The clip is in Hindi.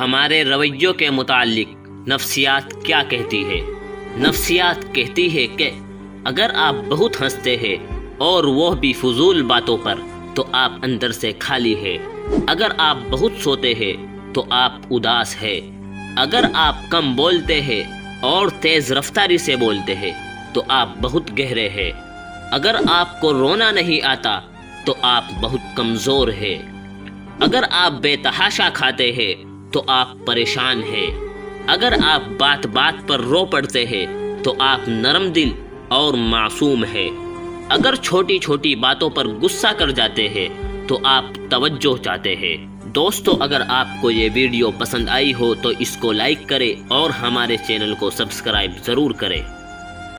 हमारे रवैयों के मुताल्लिक नफ्सियात क्या कहती है? नफ्सियात कहती है कि अगर आप बहुत हंसते हैं और वह भी फजूल बातों पर, तो आप अंदर से खाली है। अगर आप बहुत सोते हैं तो आप उदास है। अगर आप कम बोलते हैं और तेज रफ्तारी से बोलते हैं तो आप बहुत गहरे हैं। अगर आपको रोना नहीं आता तो आप बहुत कमज़ोर है। अगर आप बेतहाशा खाते हैं तो आप परेशान हैं। अगर आप बात बात पर रो पड़ते हैं तो आप नरम दिल और मासूम है। अगर छोटी छोटी बातों पर गुस्सा कर जाते हैं तो आप तवज्जो चाहते हैं। दोस्तों, अगर आपको ये वीडियो पसंद आई हो तो इसको लाइक करें और हमारे चैनल को सब्सक्राइब ज़रूर करें।